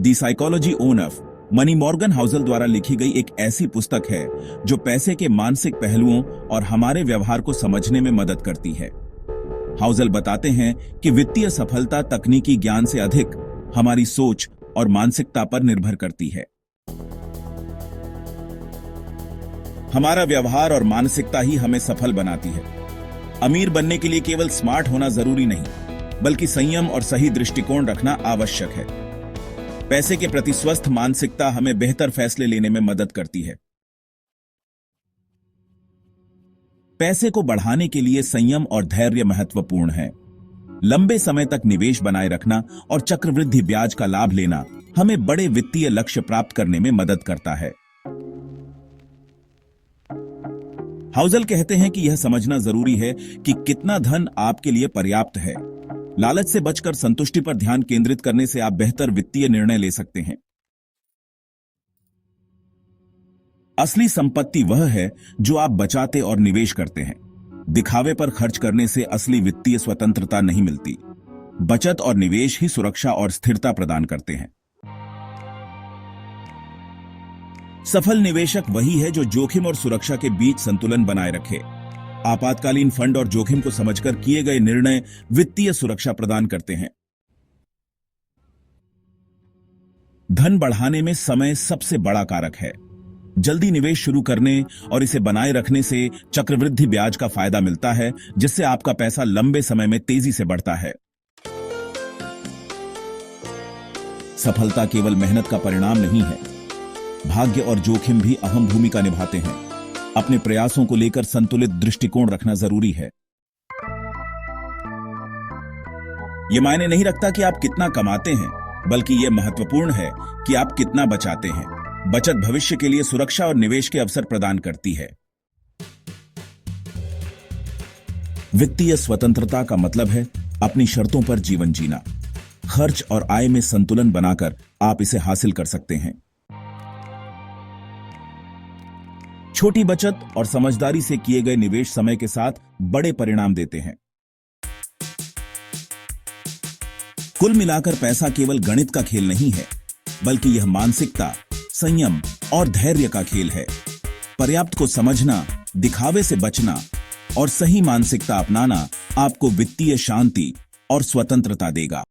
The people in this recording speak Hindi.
The psychology of money Morgan Housel द्वारा लिखी गई एक ऐसी पुस्तक है जो पैसे के मानसिक पहलुओं और हमारे व्यवहार को समझने में मदद करती है। हाउसल बताते हैं कि वित्तीय सफलता तकनीकी ज्ञान से अधिक हमारी सोच और मानसिकता पर निर्भर करती है। हमारा व्यवहार और मानसिकता ही हमें सफल बनाती है। अमीर बनने के लिए केवल स्मार्ट होना जरूरी नहीं, बल्कि संयम और सही दृष्टिकोण रखना आवश्यक है। पैसे के प्रति स्वस्थ मानसिकता हमें बेहतर फैसले लेने में मदद करती है। पैसे को बढ़ाने के लिए संयम और धैर्य महत्वपूर्ण है। लंबे समय तक निवेश बनाए रखना और चक्रवृद्धि ब्याज का लाभ लेना हमें बड़े वित्तीय लक्ष्य प्राप्त करने में मदद करता है। हाउसल कहते हैं कि यह समझना जरूरी है कि कितना धन आपके लिए पर्याप्त है। लालच से बचकर संतुष्टि पर ध्यान केंद्रित करने से आप बेहतर वित्तीय निर्णय ले सकते हैं। असली संपत्ति वह है जो आप बचाते और निवेश करते हैं। दिखावे पर खर्च करने से असली वित्तीय स्वतंत्रता नहीं मिलती। बचत और निवेश ही सुरक्षा और स्थिरता प्रदान करते हैं। सफल निवेशक वही है जो जोखिम और सुरक्षा के बीच संतुलन बनाए रखे। आपातकालीन फंड और जोखिम को समझकर किए गए निर्णय वित्तीय सुरक्षा प्रदान करते हैं। धन बढ़ाने में समय सबसे बड़ा कारक है। जल्दी निवेश शुरू करने और इसे बनाए रखने से चक्रवृद्धि ब्याज का फायदा मिलता है, जिससे आपका पैसा लंबे समय में तेजी से बढ़ता है। सफलता केवल मेहनत का परिणाम नहीं है, भाग्य और जोखिम भी अहम भूमिका निभाते हैं। अपने प्रयासों को लेकर संतुलित दृष्टिकोण रखना जरूरी है। यह मायने नहीं रखता कि आप कितना कमाते हैं, बल्कि यह महत्वपूर्ण है कि आप कितना बचाते हैं। बचत भविष्य के लिए सुरक्षा और निवेश के अवसर प्रदान करती है। वित्तीय स्वतंत्रता का मतलब है अपनी शर्तों पर जीवन जीना। खर्च और आय में संतुलन बनाकर आप इसे हासिल कर सकते हैं। छोटी बचत और समझदारी से किए गए निवेश समय के साथ बड़े परिणाम देते हैं। कुल मिलाकर पैसा केवल गणित का खेल नहीं है, बल्कि यह मानसिकता, संयम और धैर्य का खेल है। पर्याप्त को समझना, दिखावे से बचना और सही मानसिकता अपनाना आपको वित्तीय शांति और स्वतंत्रता देगा।